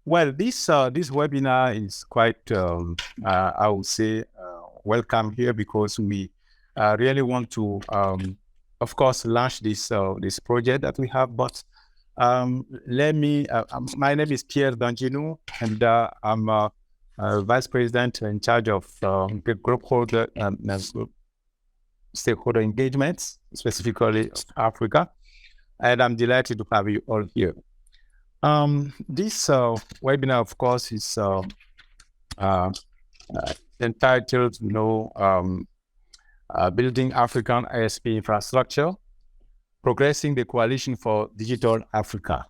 Well, this webinar is quite, I would say, welcome here because we really want to, of course, launch this project that we have. But let me. My name is Pierre Dandijinou, and I'm Vice President in charge of the group holder stakeholder engagements, specifically Africa. And I'm delighted to have you all here. This webinar, of course, is entitled, Building African IXP Infrastructure, Progressing the Coalition for Digital Africa.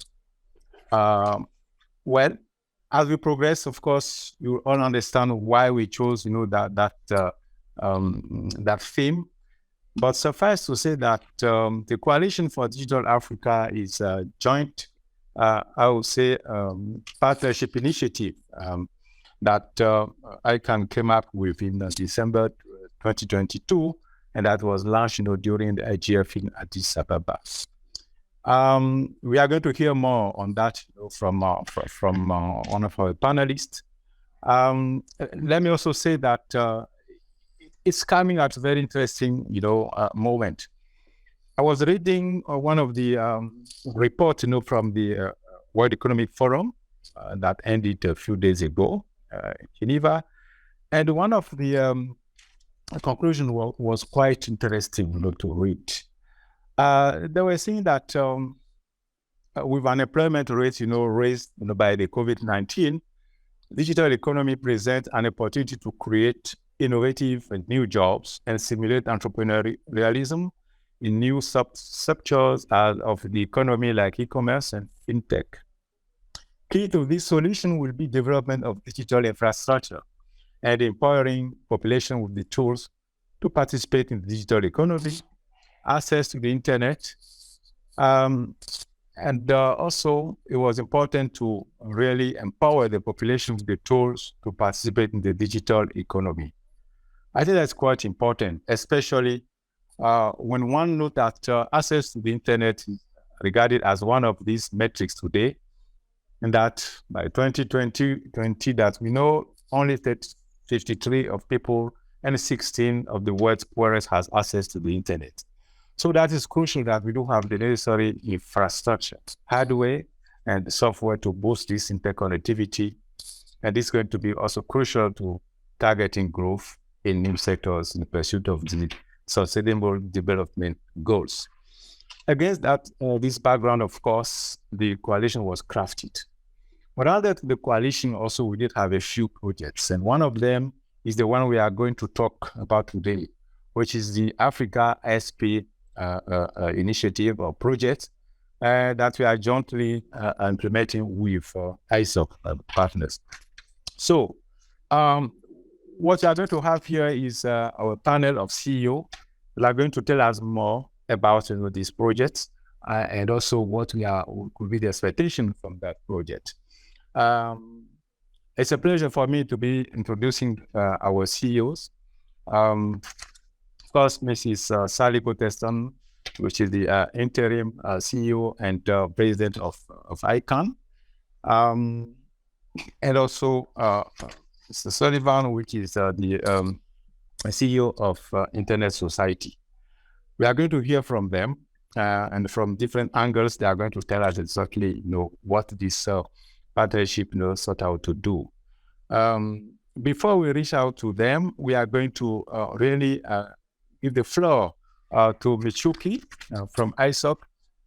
Well, as we progress, of course, you all understand why we chose, that theme. But suffice to say that the Coalition for Digital Africa is a joint, I would say, partnership initiative that ICANN came up with in December 2022, and that was launched, during the IGF in Addis Ababa. We are going to hear more on that from one of our panelists. Let me also say that it's coming at a very interesting, moment. I was reading one of the reports, from the World Economic Forum that ended a few days ago in Geneva, and one of the conclusions was quite interesting, to read. They were saying that with unemployment rates, raised by the COVID-19, digital economy presents an opportunity to create innovative and new jobs and stimulate entrepreneurialism in new subsectors of the economy like e-commerce and fintech. Key to this solution will be development of digital infrastructure and empowering population with the tools to participate in the digital economy, access to the internet, and also it was important to really empower the population with the tools to participate in the digital economy. I think that's quite important, especially when one looked at access to the internet is regarded as one of these metrics today, and that by 2020 that we know only 53 of people and 16 of the world's poorest has access to the internet. So that is crucial that we do have the necessary infrastructure, hardware and software to boost this interconnectivity. And it's going to be also crucial to targeting growth in new sectors in the pursuit of the sustainable development goals. Against that, this background, of course, the coalition was crafted. But under the coalition, also, we did have a few projects, and one of them is the one we are going to talk about today, which is the Africa IXP initiative or project that we are jointly implementing with ISOC partners. So, what we are going to have here is our panel of CEO that are going to tell us more about these projects and also what could be the expectation from that project. It's a pleasure for me to be introducing our CEOs. Of course, Mrs. Sally Costerton, which is the interim CEO and president of ICANN, and also Mr. Sullivan, which is the CEO of Internet Society. We are going to hear from them, and from different angles, they are going to tell us exactly, what this partnership, sought out to do. Before we reach out to them, we are going to really give the floor to Michuki from ISOC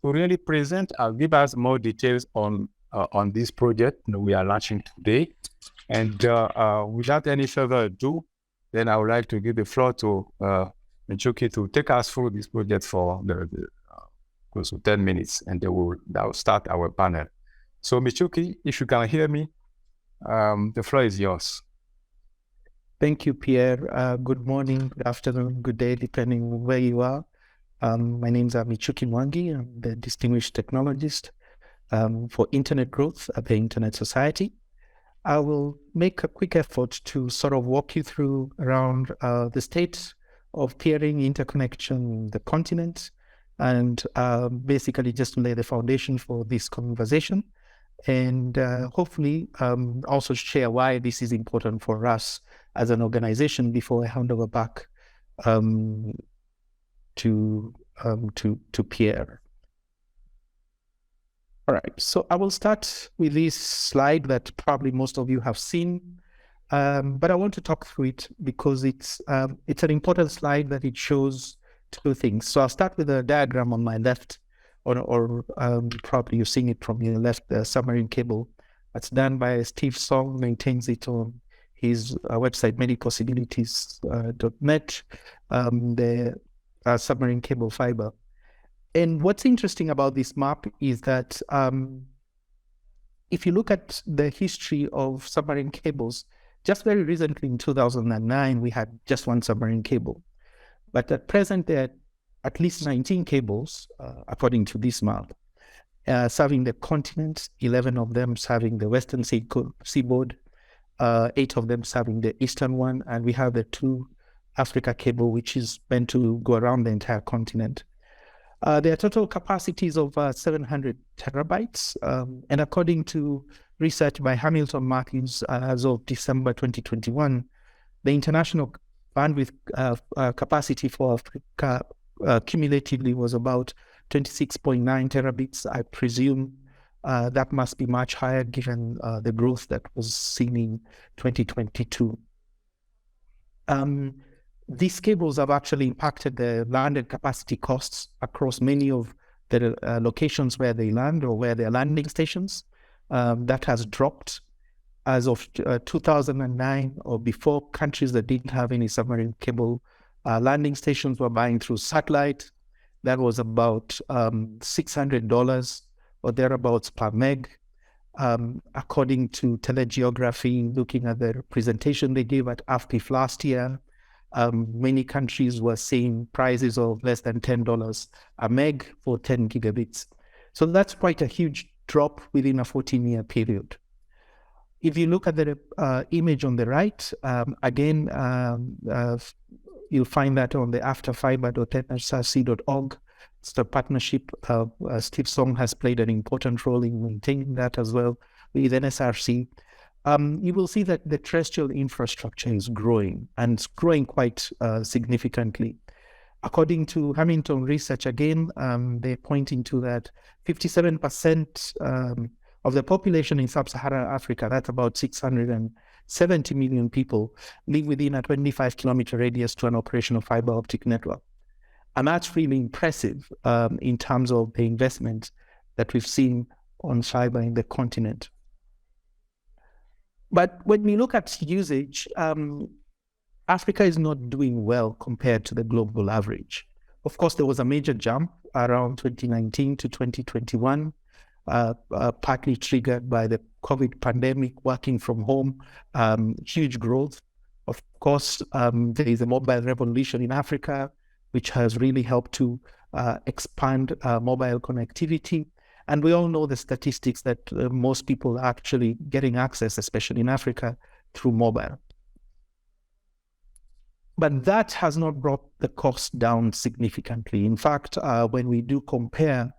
to really present and give us more details on this project we are launching today. And without any further ado, then I would like to give the floor to Michuki to take us through this project for close to 10 minutes, and that will start our panel. So Michuki, if you can hear me, the floor is yours. Thank you, Pierre. Good morning, good afternoon, good day, depending on where you are. My name is Michuki Mwangi. I'm the distinguished technologist for internet growth at the Internet Society. I will make a quick effort to sort of walk you through around the state of peering interconnection in the continent, and basically just to lay the foundation for this conversation. and hopefully also share why this is important for us as an organization before I hand over back to Pierre. All right, so I will start with this slide that probably most of you have seen, but I want to talk through it because it's an important slide that it shows two things. So I'll start with a diagram on my left, or probably you're seeing it from your left, the submarine cable. That's done by Steve Song, maintains it on his website, manypossibilities.net, the submarine cable fiber. And what's interesting about this map is that if you look at the history of submarine cables, just very recently in 2009, we had just one submarine cable. But at present, there are at least 19 cables, according to this map, serving the continent, 11 of them serving the western seaboard, 8 of them serving the eastern one, and we have the 2 Africa cable, which is meant to go around the entire continent. Their total capacities of 700 terabytes, and according to research by Hamilton Martins as of December 2021, the international bandwidth capacity for Africa cumulatively was about 26.9 terabits. I presume that must be much higher given the growth that was seen in 2022. These cables have actually impacted the landed capacity costs across many of the locations where they land or where they're landing stations. That has dropped. As of 2009 or before, countries that didn't have any submarine cable landing stations were buying through satellite. That was about $600 or thereabouts per meg. According to Telegeography, looking at the presentation they gave at AFPIF last year, many countries were seeing prices of less than $10 a meg for 10 gigabits. So that's quite a huge drop within a 14-year period. If you look at the image on the right, again, you'll find that on the afterfiber.nsrc.org. It's the partnership. Steve Song has played an important role in maintaining that as well with NSRC. You will see that the terrestrial infrastructure is growing, and it's growing quite significantly. According to Hamilton Research, again, they're pointing to that 57% of the population in sub-Saharan Africa, that's about 670 million people, live within a 25-kilometer radius to an operational fiber optic network. And that's really impressive in terms of the investment that we've seen on fiber in the continent. But when we look at usage, Africa is not doing well compared to the global average. Of course, there was a major jump around 2019 to 2021, partly triggered by the COVID pandemic, working from home, huge growth. Of course, there is a mobile revolution in Africa, which has really helped to expand mobile connectivity. And we all know the statistics that most people are actually getting access, especially in Africa, through mobile. But that has not brought the cost down significantly. In fact, when we do compare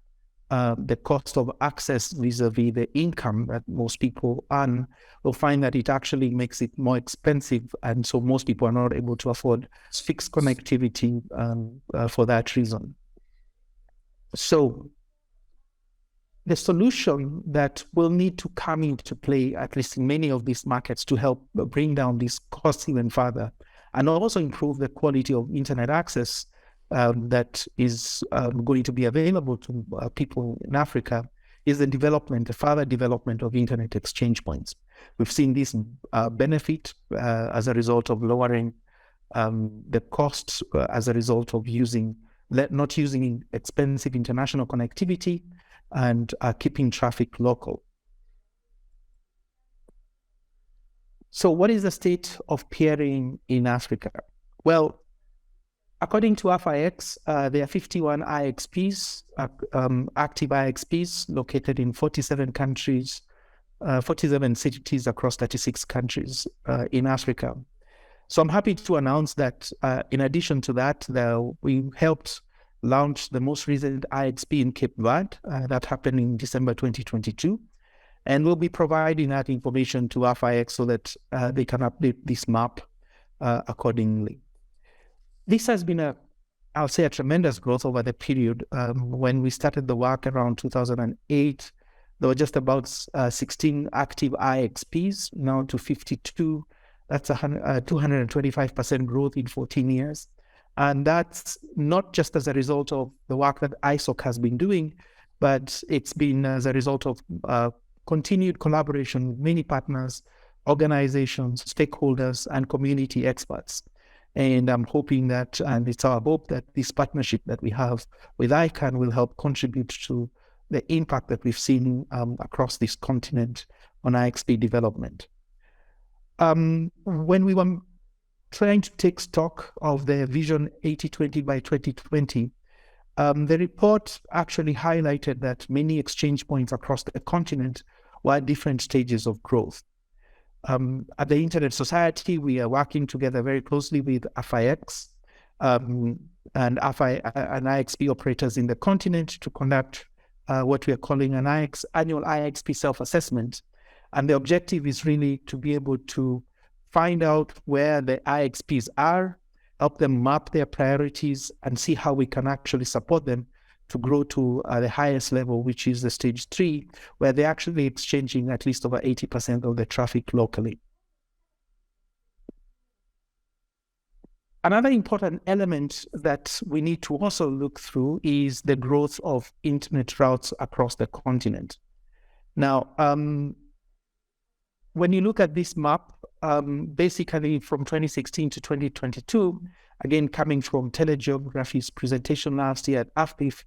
the cost of access vis-a-vis the income that most people earn, we'll find that it actually makes it more expensive. And so most people are not able to afford fixed connectivity for that reason. So the solution that will need to come into play, at least in many of these markets, to help bring down these costs even further, and also improve the quality of internet access that is going to be available to people in Africa, is the further development of internet exchange points. We've seen this benefit as a result of lowering the costs as a result of not using expensive international connectivity and keeping traffic local. So what is the state of peering in Africa? Well, according to FIX, there are 51 IXPs, active IXPs located in 47 countries, 47 cities across 36 countries in Africa. So I'm happy to announce that in addition to that, we helped launch the most recent IXP in Cape Verde. That happened in December 2022. And we'll be providing that information to FIX so that they can update this map accordingly. This has been I'll say a tremendous growth over the period. When we started the work around 2008, there were just about 16 active IXPs, now to 52. That's 225% growth in 14 years. And that's not just as a result of the work that ISOC has been doing, but it's been as a result of continued collaboration with many partners, organizations, stakeholders, and community experts. And I'm hoping that, and it's our hope that this partnership that we have with ICANN will help contribute to the impact that we've seen across this continent on IXP development. When we were trying to take stock of the Vision 8020 by 2020, the report actually highlighted that many exchange points across the continent were at different stages of growth. At the Internet Society, we are working together very closely with FIX and IXP operators in the continent to conduct what we are calling an annual IXP self-assessment. And the objective is really to be able to find out where the IXPs are, help them map their priorities, and see how we can actually support them to grow to the highest level, which is the stage 3, where they're actually exchanging at least over 80% of the traffic locally. Another important element that we need to also look through is the growth of internet routes across the continent. Now, when you look at this map, basically from 2016 to 2022, again, coming from Telegeography's presentation last year at AFPIF,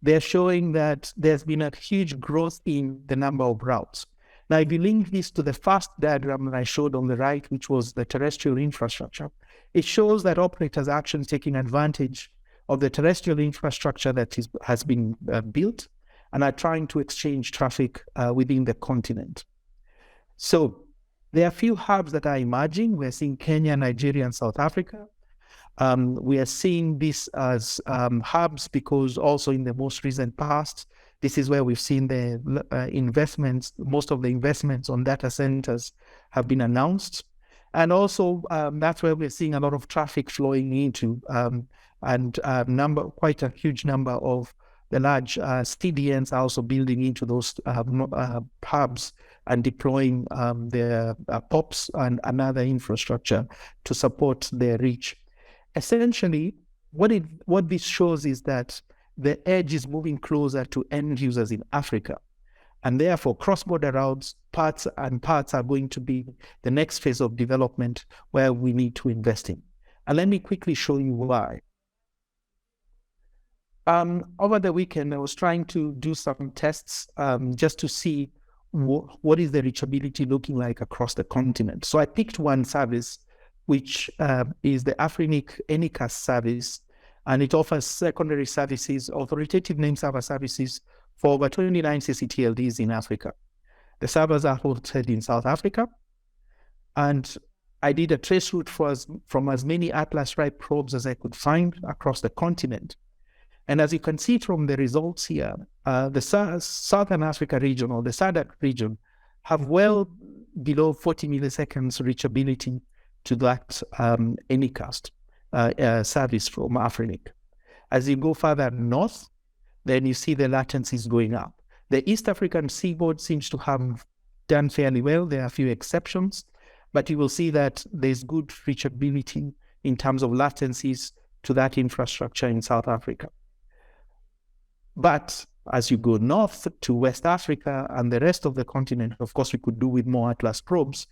they're showing that there's been a huge growth in the number of routes. Now, if you link this to the first diagram that I showed on the right, which was the terrestrial infrastructure, it shows that operators are actually taking advantage of the terrestrial infrastructure that has been built and are trying to exchange traffic within the continent. So there are a few hubs that are emerging. We're seeing Kenya, Nigeria, and South Africa. We are seeing this as hubs because also in the most recent past, this is where we've seen the investments, most of the investments on data centers have been announced. And also that's where we're seeing a lot of traffic flowing into and quite a huge number of the large CDNs are also building into those hubs and deploying their POPs and another infrastructure to support their reach. Essentially, what this shows is that the edge is moving closer to end users in Africa. And therefore, cross-border routes, parts are going to be the next phase of development where we need to invest in. And let me quickly show you why. Over the weekend, I was trying to do some tests just to see what is the reachability looking like across the continent. So I picked one service, which is the African IXP service, and it offers secondary services, authoritative name server services for over 29 CCTLDs in Africa. The servers are hosted in South Africa, and I did a trace route from as many Atlas Stripe probes as I could find across the continent. And as you can see from the results here, the Southern Africa region or the SADC region have well below 40 milliseconds reachability to that Anycast service from Africa. As you go further north, then you see the latencies going up. The East African seaboard seems to have done fairly well. There are a few exceptions, but you will see that there's good reachability in terms of latencies to that infrastructure in South Africa. But as you go north to West Africa and the rest of the continent, of course, we could do with more Atlas probes,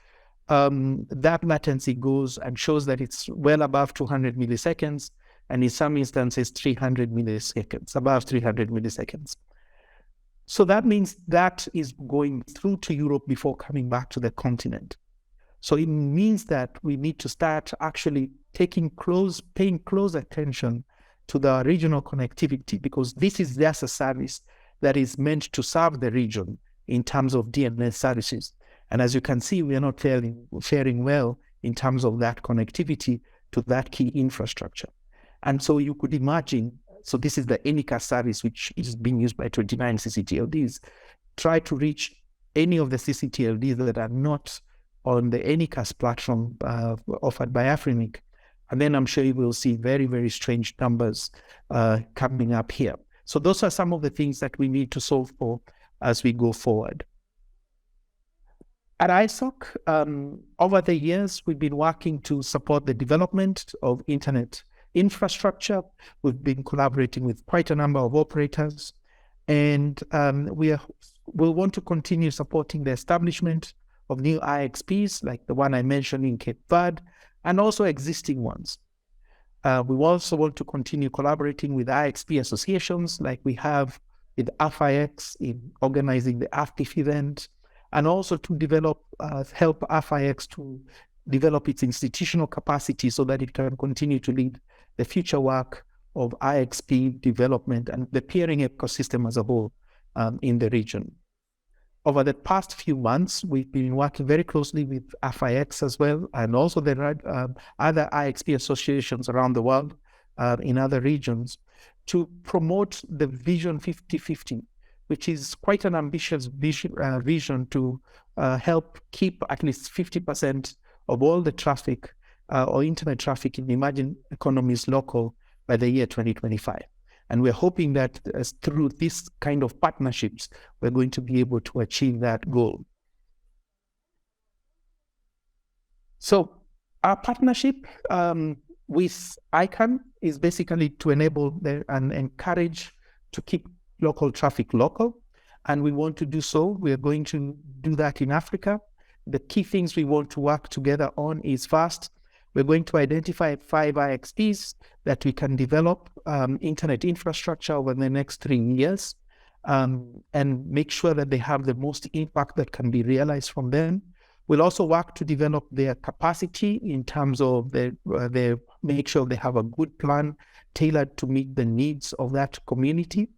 that latency goes and shows that it's well above 200 milliseconds, and in some instances, 300 milliseconds, above 300 milliseconds. So that means that is going through to Europe before coming back to the continent. So it means that we need to start actually paying close attention to the regional connectivity, because this is just a service that is meant to serve the region in terms of DNS services. And as you can see, we are not faring well in terms of that connectivity to that key infrastructure. And so you could imagine, so this is the Anycast service, which is being used by 29 CCTLDs, try to reach any of the CCTLDs that are not on the Anycast platform offered by Afrinic. And then I'm sure you will see very, very strange numbers coming up here. So those are some of the things that we need to solve for as we go forward. At ISOC, over the years, we've been working to support the development of internet infrastructure. We've been collaborating with quite a number of operators, and we'll want to continue supporting the establishment of new IXPs, like the one I mentioned in Cape Verde, and also existing ones. We also want to continue collaborating with IXP associations, like we have with AFIX in organizing the AFPIF event, and also to help AFIX to develop its institutional capacity so that it can continue to lead the future work of IXP development and the peering ecosystem as a whole in the region. Over the past few months, we've been working very closely with AFIX as well, and also the other IXP associations around the world in other regions to promote the Vision 50/50, which is quite an ambitious vision to help keep at least 50% of all the traffic or internet traffic in emerging economies local by the year 2025. And we're hoping that through this kind of partnerships, we're going to be able to achieve that goal. So our partnership with ICANN is basically to enable and encourage to keep local traffic local, and we want to do so. We're going to do that in Africa. The key things we want to work together on is first, we're going to identify 5 IXPs that we can develop internet infrastructure over the next 3 years and make sure that they have the most impact that can be realized from them. We'll also work to develop their capacity in terms of their make sure they have a good plan tailored to meet the needs of that community,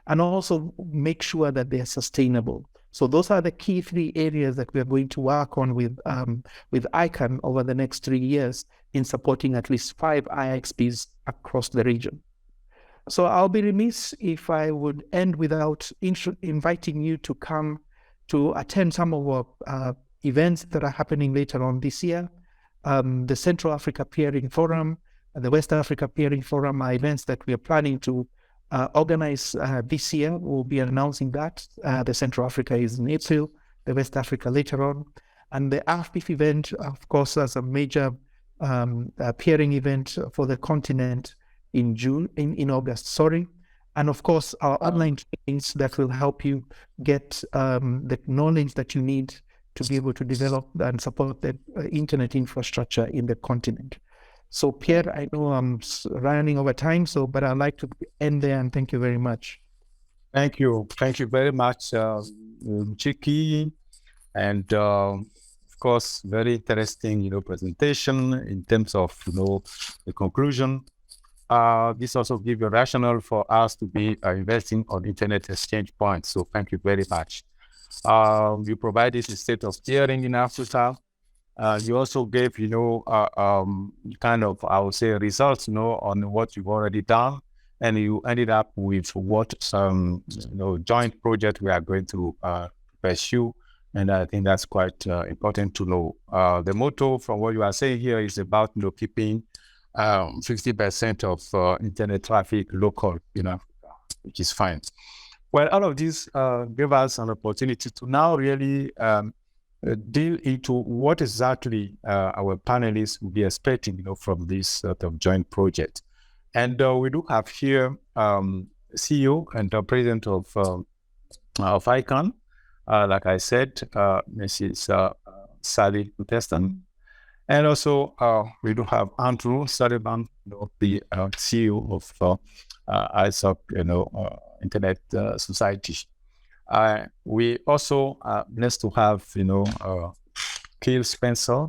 and also make sure that they're sustainable. So those are the key 3 areas that we're going to work on with ICANN over the next 3 years in supporting at least 5 IXPs across the region. So I'll be remiss if I would end without inviting you to come to attend some of our events that are happening later on this year. The Central Africa Peering Forum, the West Africa Peering Forum are events that we are planning to organize this year. We'll be announcing that. The Central Africa is in April, the West Africa later on. And the AFPIF event, of course, as a major peering event for the continent in August. And of course, our online trainings that will help you get the knowledge that you need to be able to develop and support the internet infrastructure in the continent. So Pierre, I know I'm running over time, but I'd like to end there and thank you very much. Thank you. Thank you very much, Michuki. And of course, very interesting, presentation in terms of, the conclusion. This also gives a rationale for us to be investing on internet exchange points. So thank you very much. You provided a state of peering in Africa. You also gave, kind of, I would say, results, on what you've already done, and you ended up with what joint project we are going to pursue, and I think that's quite important to know. The motto from what you are saying here is about, keeping 50% of internet traffic local in Africa, which is fine. Well, all of this gave us an opportunity to now really deal into what exactly our panelists will be expecting, from this sort of joint project. And we do have here CEO and President of ICANN, like I said, Mrs. Sally Costerton. And also we do have Andrew Sullivan, the CEO of ISOC, Internet Society. We also are blessed to have, Kiel Spencer,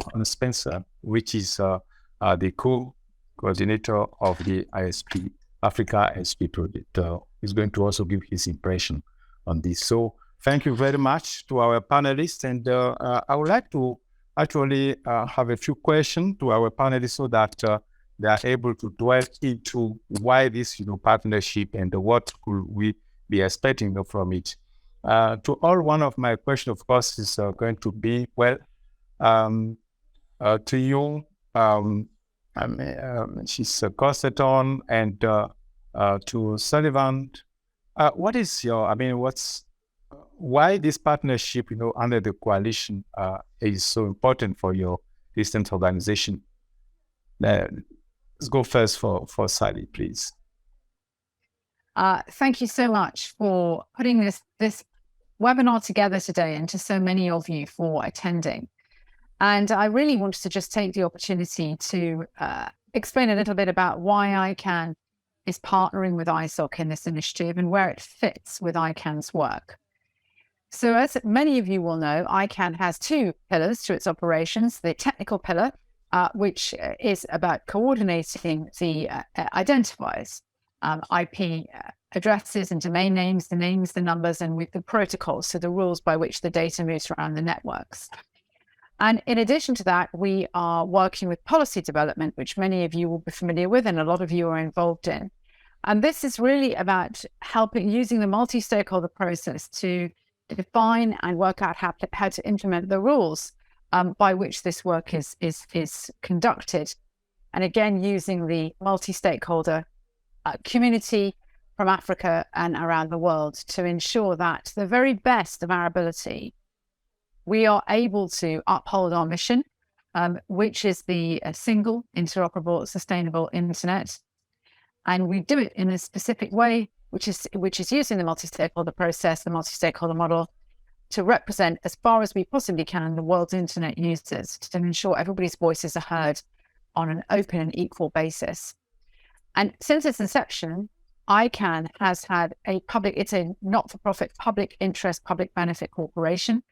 which is the co-coordinator of the ISP, Africa IXP project. He's going to also give his impression on this. So thank you very much to our panelists. And I would like to actually have a few questions to our panelists so that they are able to dwell into why this, partnership and what could we be expecting from it. To all, one of my questions, of course, is going to be, well, to you, she's Costerton, and to Sullivan. What is your, why this partnership, under the coalition is so important for your distant organization? Let's go first for Sally, please. Thank you so much for putting this webinar together today, and to so many of you for attending. And I really wanted to just take the opportunity to explain a little bit about why ICANN is partnering with ISOC in this initiative and where it fits with ICANN's work. So as many of you will know, ICANN has two pillars to its operations: the technical pillar, which is about coordinating the identifiers, IP addresses and domain names, the numbers, and with the protocols, so the rules by which the data moves around the networks. And in addition to that, we are working with policy development, which many of you will be familiar with and a lot of you are involved in. And this is really about using the multi-stakeholder process to define and work out how to implement the rules by which this work is conducted. And again, using the multi-stakeholder community from Africa and around the world to ensure that to the very best of our ability, we are able to uphold our mission, which is the single, interoperable, sustainable internet. And we do it in a specific way, which is using the multi-stakeholder process, the multi-stakeholder model, to represent as far as we possibly can the world's internet users, to ensure everybody's voices are heard on an open and equal basis. And since its inception, ICANN has had it's a not-for-profit public interest, public benefit corporation.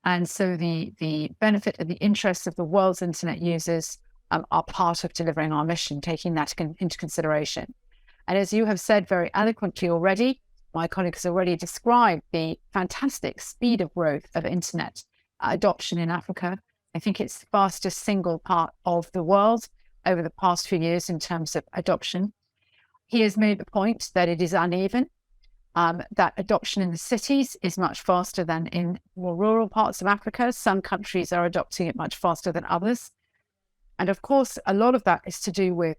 And so the benefit and the interests of the world's internet users are part of delivering our mission, taking that into consideration. And as you have said very eloquently already, my colleague has already described the fantastic speed of growth of internet adoption in Africa. I think it's the fastest single part of the world over the past few years in terms of adoption. He has made the point that it is uneven, that adoption in the cities is much faster than in more rural parts of Africa. Some countries are adopting it much faster than others. And of course, a lot of that is to do with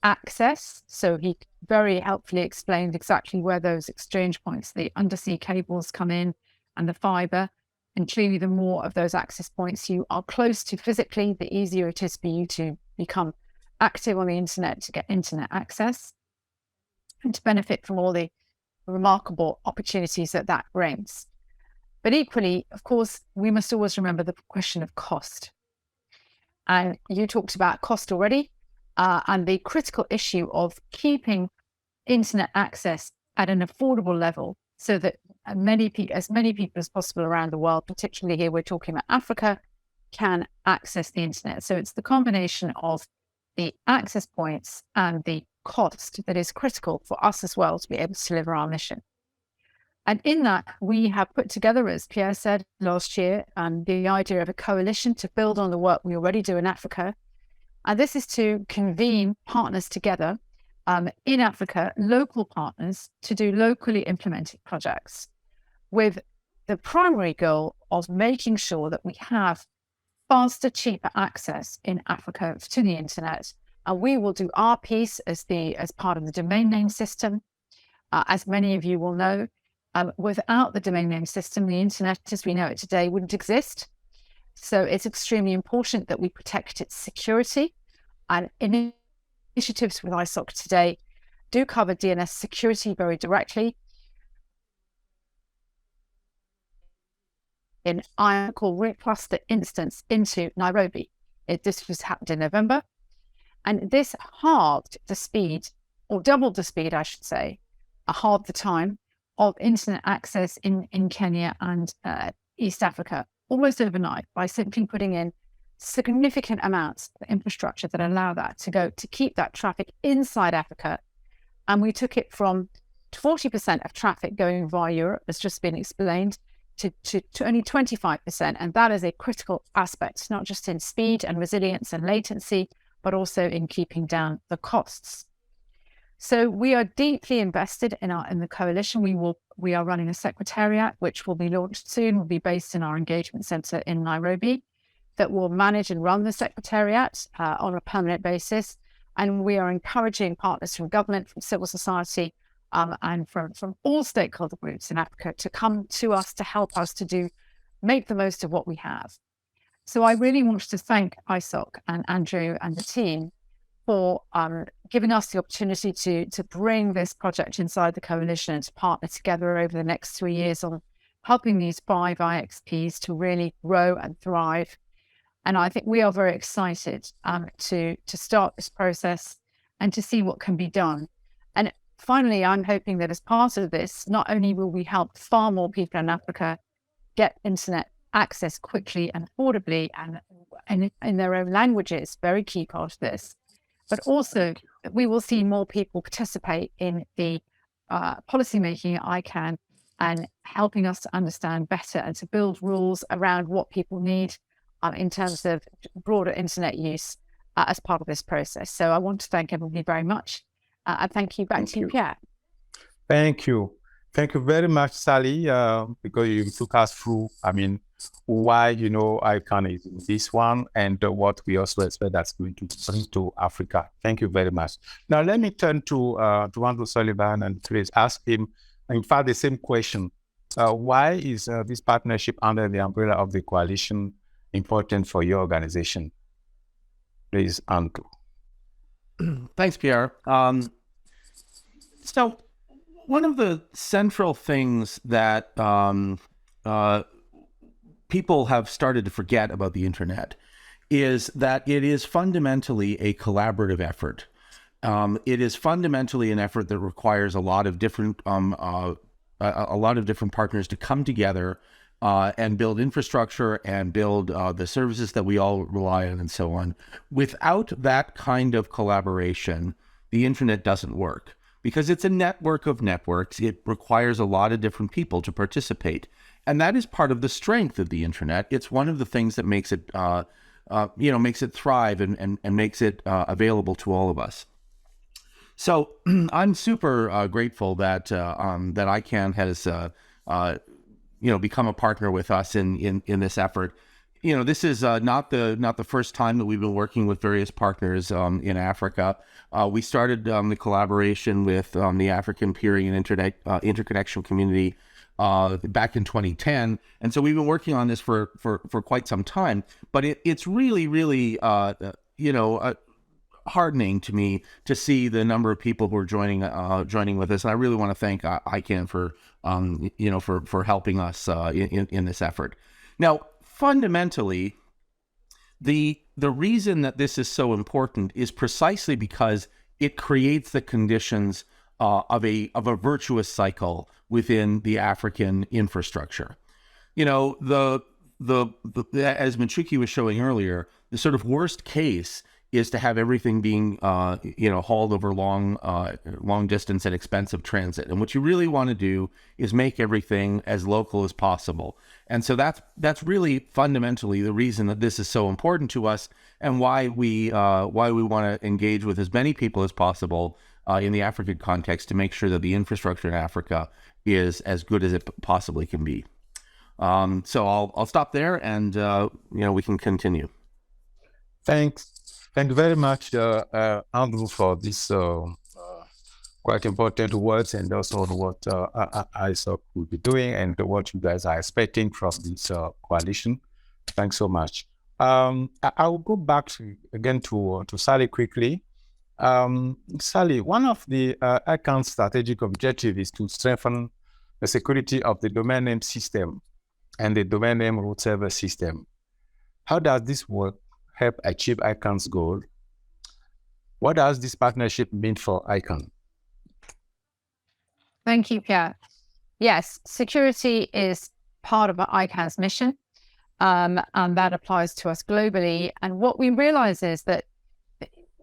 access. So he very helpfully explained exactly where those exchange points, the undersea cables come in and the fiber. And clearly, the more of those access points you are close to physically, the easier it is for you to become active on the internet, to get internet access and to benefit from all the remarkable opportunities that brings. But equally, of course, we must always remember the question of cost. And you talked about cost already, and the critical issue of keeping internet access at an affordable level so that as many people as possible around the world, particularly here we're talking about Africa, can access the internet. So it's the combination of the access points and the cost that is critical for us as well to be able to deliver our mission. And in that, we have put together, as Pierre said last year, the idea of a coalition to build on the work we already do in Africa. And this is to convene partners together in Africa, local partners, to do locally implemented projects with the primary goal of making sure that we have faster, cheaper access in Africa to the internet. And we will do our piece as part of the domain name system. As many of you will know, without the domain name system, the internet as we know it today wouldn't exist. So it's extremely important that we protect its security. And initiatives with ISOC today do cover DNS security very directly. In ICANN called Root Cluster instance into Nairobi. This was happened in November. And this halved the speed, or doubled the speed, I should say, halved the time of internet access in Kenya and East Africa, almost overnight, by simply putting in significant amounts of infrastructure that allow that to keep that traffic inside Africa. And we took it from 40% of traffic going via Europe, as just been explained, to only 25%. And that is a critical aspect, not just in speed and resilience and latency, but also in keeping down the costs. So we are deeply invested in the coalition. We will we are running a secretariat, which will be launched soon, will be based in our engagement center in Nairobi, that will manage and run the secretariat on a permanent basis. And we are encouraging partners from government, from civil society, and from all stakeholder groups in Africa to come to us to help us to make the most of what we have. So I really want to thank ISOC and Andrew and the team for giving us the opportunity to bring this project inside the coalition and to partner together over the next 3 years on helping these 5 IXPs to really grow and thrive. And I think we are very excited to start this process and to see what can be done. And finally, I'm hoping that as part of this, not only will we help far more people in Africa get internet access quickly and affordably and in their own languages, very key part of this, but also we will see more people participate in the policymaking at ICANN and helping us to understand better and to build rules around what people need in terms of broader internet use as part of this process. So I want to thank everybody very much. And thank you. Back to you, Pierre. Thank you. Thank you very much, Sally, because you took us through, why, ICANN is in this one and what we also expect that's going to bring to Africa. Thank you very much. Now, let me turn to Andrew Sullivan and please ask him, in fact, the same question. Why is this partnership under the umbrella of the coalition important for your organization? Please, Andrew. Thanks, Pierre. So one of the central things that people have started to forget about the internet is that it is fundamentally a collaborative effort. It is fundamentally an effort that requires a lot of different partners to come together and build infrastructure and build the services that we all rely on and so on. Without that kind of collaboration, the internet doesn't work because it's a network of networks. It requires a lot of different people to participate. And that is part of the strength of the internet. It's one of the things that makes it, makes it thrive and makes it available to all of us. So I'm super grateful that that ICANN has become a partner with us in this effort. This is not the first time that we've been working with various partners in Africa. We started the collaboration with the African Peering and interconnection community back in 2010, and so we've been working on this for quite some time. But it's really heartening to me to see the number of people who are joining with us, and I really want to thank ICANN for helping us in this effort. Now, fundamentally, the reason that this is so important is precisely because it creates the conditions of a virtuous cycle within the African infrastructure. As Michuki was showing earlier, the sort of worst case is to have everything being, hauled over long distance and expensive transit. And what you really want to do is make everything as local as possible. And so that's really fundamentally the reason that this is so important to us and why we want to engage with as many people as possible in the African context to make sure that the infrastructure in Africa is as good as it possibly can be. So I'll stop there and we can continue. Thanks. Thank you very much, Andrew, for this quite important words and also what ISOC will be doing and what you guys are expecting from this coalition. Thanks so much. I will go back again to Sally quickly. Sally, one of the ICANN's strategic objectives is to strengthen the security of the domain name system and the domain name root server system. How does this work help achieve ICANN's goal? What does this partnership mean for ICANN? Thank you, Pierre. Yes, security is part of ICANN's mission, and that applies to us globally. And what we realize is that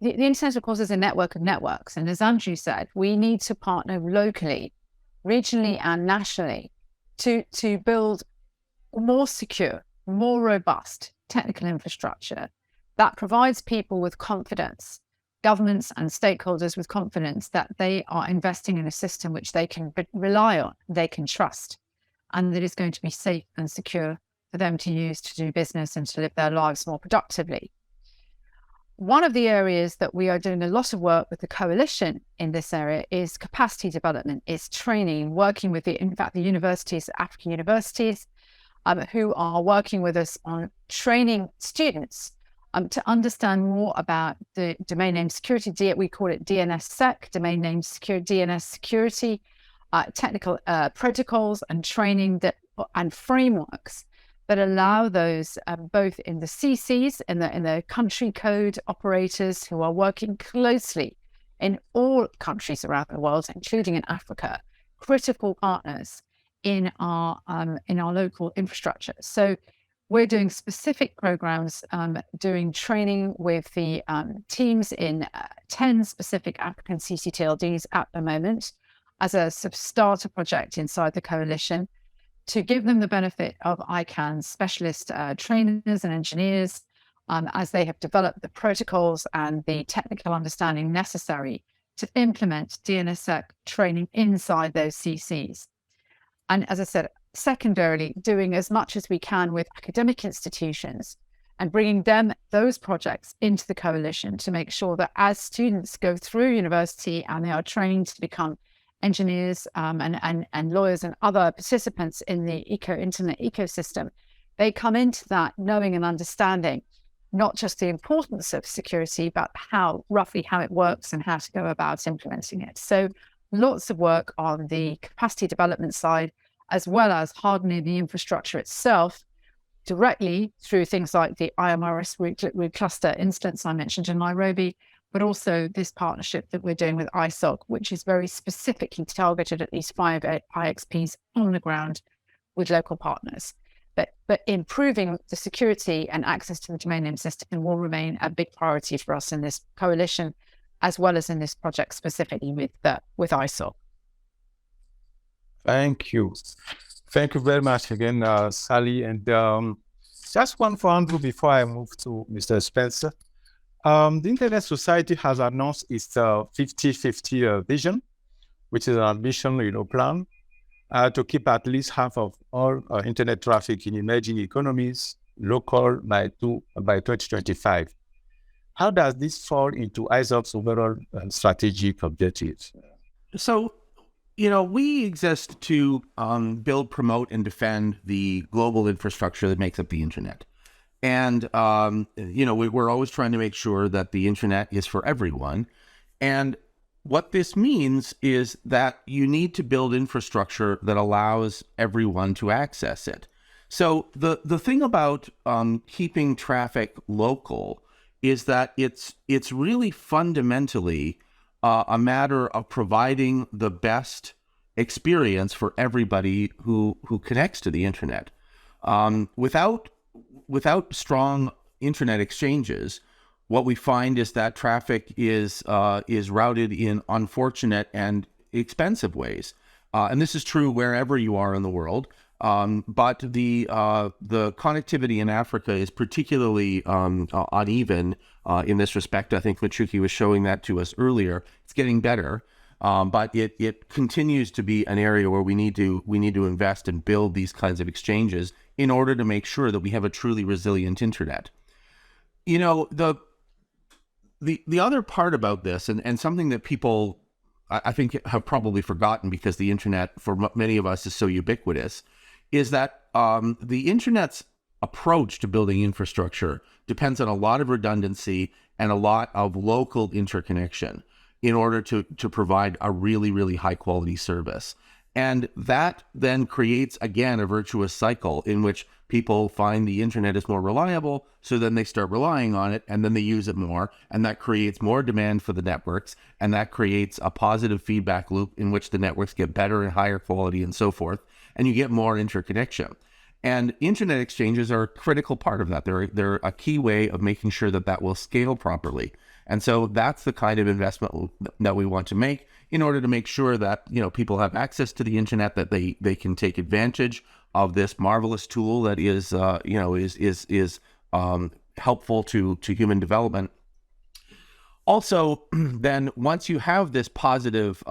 the internet, of course, is a network of networks. And as Andrew said, we need to partner locally, regionally, and nationally to build more secure, more robust technical infrastructure that provides people with confidence governments and stakeholders with confidence that they are investing in a system which they can rely on, they can trust, and that is going to be safe and secure for them to use to do business and to live their lives more productively. One of the areas that we are doing a lot of work with the coalition in this area is capacity development, is training, working with the universities, African universities, who are working with us on training students to understand more about the domain name security. We call it DNSSEC, domain name security, DNS security, technical protocols and training and frameworks that allow those both in the CCs, in the country code operators who are working closely in all countries around the world, including in Africa, critical partners in our local infrastructure. So we're doing specific programs, doing training with the teams in 10 specific African CCTLDs at the moment as a sort of starter project inside the coalition to give them the benefit of ICANN's specialist trainers and engineers as they have developed the protocols and the technical understanding necessary to implement DNSSEC training inside those CCs. And as I said, secondarily, doing as much as we can with academic institutions and bringing those projects into the coalition to make sure that as students go through university and they are trained to become engineers and lawyers and other participants in the internet ecosystem, they come into that knowing and understanding not just the importance of security, but roughly how it works and how to go about implementing it. So lots of work on the capacity development side, as well as hardening the infrastructure itself directly through things like the IMRS root cluster instance I mentioned in Nairobi, but also this partnership that we're doing with ISOC, which is very specifically targeted at these 5 IXPs on the ground with local partners. But improving the security and access to the domain name system will remain a big priority for us in this coalition, as well as in this project specifically with ISOC. Thank you. Thank you very much again, Sally. And just one for Andrew before I move to Mr. Spencer. The Internet Society has announced its 50-50 vision, which is an ambition, plan to keep at least half of all internet traffic in emerging economies local by 2025. How does this fall into ISOC's overall strategic objectives? So, we exist to build, promote, and defend the global infrastructure that makes up the internet. And, we're always trying to make sure that the internet is for everyone. And what this means is that you need to build infrastructure that allows everyone to access it. So the thing about keeping traffic local is that it's really fundamentally a matter of providing the best experience for everybody who connects to the internet. Without strong internet exchanges, what we find is that traffic is routed in unfortunate and expensive ways, and this is true wherever you are in the world. But the connectivity in Africa is particularly uneven in this respect. I think Michuki was showing that to us earlier. It's getting better, but it continues to be an area where we need to invest and build these kinds of exchanges in order to make sure that we have a truly resilient internet. The other part about this, and something that people I think have probably forgotten because the internet for many of us is so ubiquitous, is that the internet's approach to building infrastructure depends on a lot of redundancy and a lot of local interconnection in order to provide a really, really high quality service. And that then creates, again, a virtuous cycle in which people find the internet is more reliable, so then they start relying on it, and then they use it more, and that creates more demand for the networks, and that creates a positive feedback loop in which the networks get better and higher quality and so forth, and you get more interconnection. And internet exchanges are a critical part of that. They're a key way of making sure that will scale properly. And so that's the kind of investment that we want to make in order to make sure that people have access to the internet, that they can take advantage of this marvelous tool that is helpful to human development. Also, then once you have this positive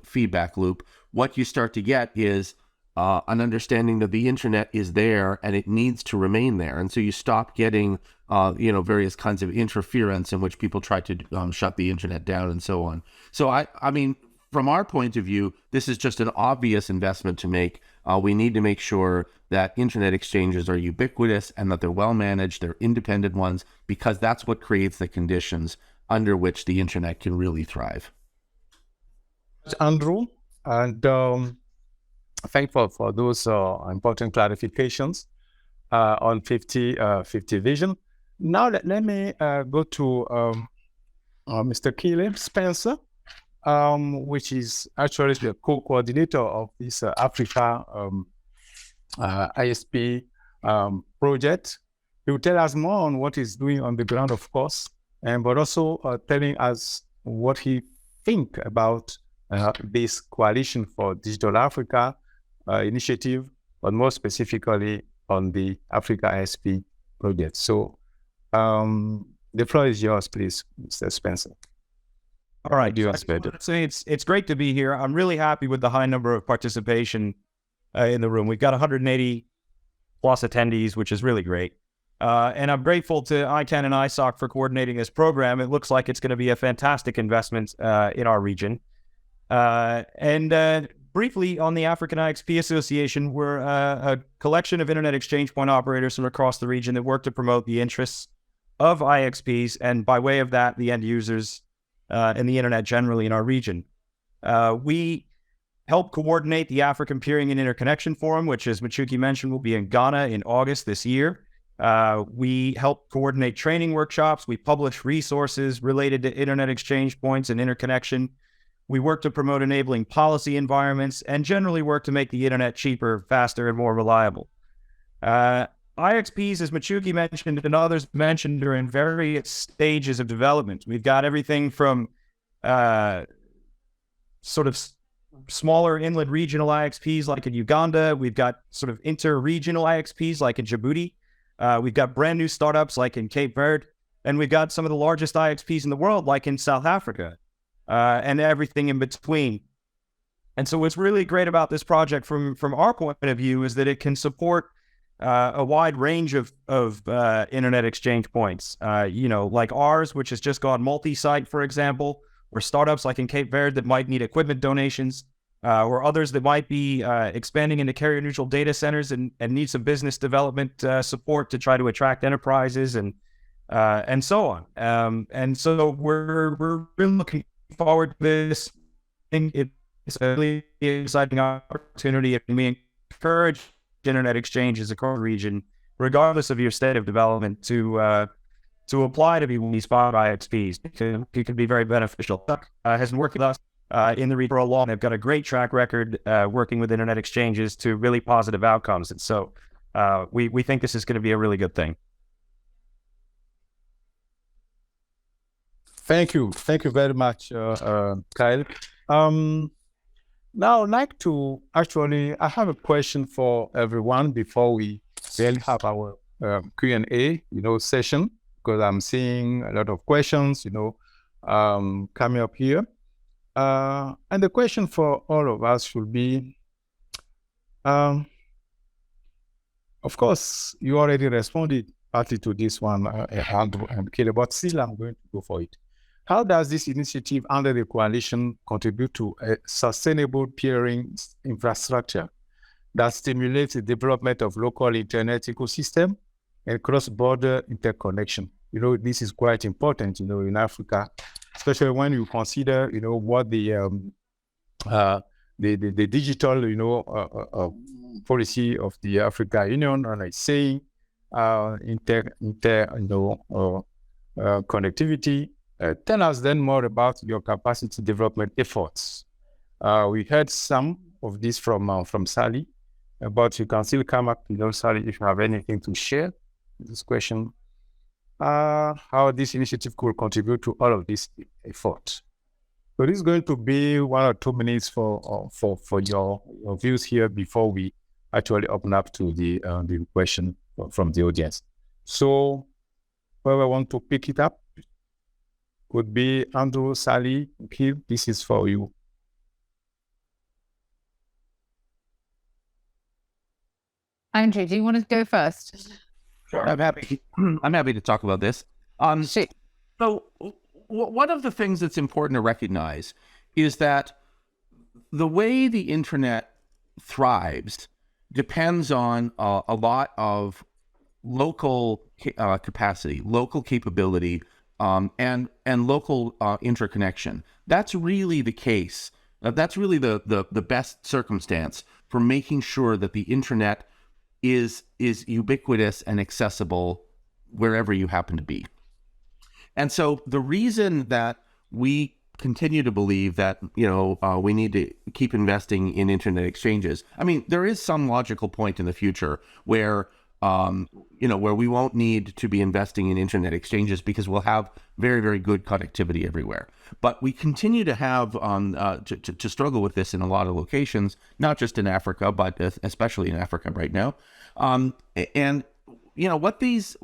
feedback loop, what you start to get is an understanding that the internet is there and it needs to remain there. And so you stop getting, various kinds of interference in which people try to shut the internet down and so on. So I mean, from our point of view, this is just an obvious investment to make. We need to make sure that internet exchanges are ubiquitous and that they're well managed, they're independent ones, because that's what creates the conditions under which the internet can really thrive. Andrew, and thankful for those important clarifications on 50 vision. Now let me go to Mr. Caleb Spencer, which is actually the co-coordinator of this Africa ISP project. He will tell us more on what he's doing on the ground, of course, but also telling us what he thinks about this Coalition for Digital Africa initiative, but more specifically on the Africa ISP project. So the floor is yours, please, Mr. Spencer. All right. It's great to be here. I'm really happy with the high number of participation in the room. We've got 180 plus attendees, which is really great. And I'm grateful to ICANN and ISOC for coordinating this program. It looks like it's going to be a fantastic investment in our region. Briefly on the African IXP Association, we're a collection of internet exchange point operators from across the region that work to promote the interests of IXPs and by way of that, the end users and the internet generally in our region. We help coordinate the African Peering and Interconnection Forum, which, as Michuki mentioned, will be in Ghana in August this year. We help coordinate training workshops. We publish resources related to internet exchange points and interconnection. We work to promote enabling policy environments and generally work to make the internet cheaper, faster, and more reliable. IXPs, as Michuki mentioned and others mentioned, are in various stages of development. We've got everything from sort of smaller inland regional IXPs like in Uganda. We've got sort of inter-regional IXPs like in Djibouti. We've got brand new startups like in Cape Verde. And we've got some of the largest IXPs in the world like in South Africa. And everything in between. And so what's really great about this project from our point of view is that it can support a wide range of internet exchange points, like ours, which has just gone multi-site, for example, or startups like in Cape Verde that might need equipment donations, or others that might be expanding into carrier-neutral data centers and need some business development support to try to attract enterprises and so on. And so we're really looking forward to this. I think it's a really exciting opportunity, and we encourage internet exchanges across the region, regardless of your state of development, to apply to be one of these spot IXPs, because it can be very beneficial. Has been working with us in the region for a long. They've got a great track record working with internet exchanges to really positive outcomes, and so we think this is going to be a really good thing. Thank you very much, Kyle. Now, I'd like to I have a question for everyone before we really have our Q&A, session, because I'm seeing a lot of questions, coming up here. And the question for all of us should be, of course, you already responded partly to this one, and Caleb, but still I'm going to go for it. How does this initiative under the coalition contribute to a sustainable peering infrastructure that stimulates the development of local internet ecosystem and cross-border interconnection? This is quite important, in Africa, especially when you consider, what the digital, policy of the Africa Union is saying, connectivity. Tell us then more about your capacity development efforts. We heard some of this from Sally, but you can still come up, Sally, if you have anything to share this question, how this initiative could contribute to all of this effort. So this is going to be 1 or 2 minutes for your views here before we actually open up to the question from the audience. So whoever want to pick it up. could be Andrew, Sally, Pierre, this is for you. Andrew, do you want to go first? Sure. I'm happy to talk about this. So one of the things that's important to recognize is that the way the internet thrives depends on a lot of local capacity, local capability, and local interconnection. That's really the case. That's really the best circumstance for making sure that the internet is ubiquitous and accessible wherever you happen to be. And so the reason that we continue to believe that, we need to keep investing in internet exchanges. I mean, there is some logical point in the future where, where we won't need to be investing in internet exchanges because we'll have very, very good connectivity everywhere. But we continue to have to struggle with this in a lot of locations, not just in Africa, but especially in Africa right now. And what these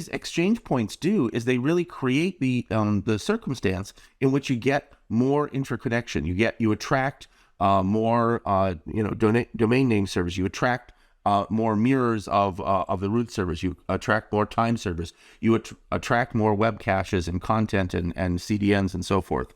exchange points do is they really create the circumstance in which you get more interconnection. You attract more domain name servers. You attract more mirrors of the root servers. You attract more time servers. You attract more web caches and content and CDNs and so forth.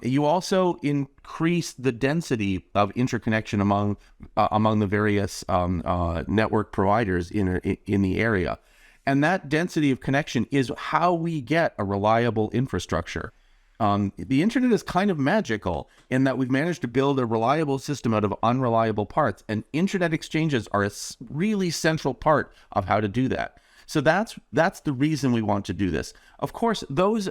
You also increase the density of interconnection among the various network providers in the area. And that density of connection is how we get a reliable infrastructure. The internet is kind of magical in that we've managed to build a reliable system out of unreliable parts, and internet exchanges are a really central part of how to do that. So that's the reason we want to do this. Of course, those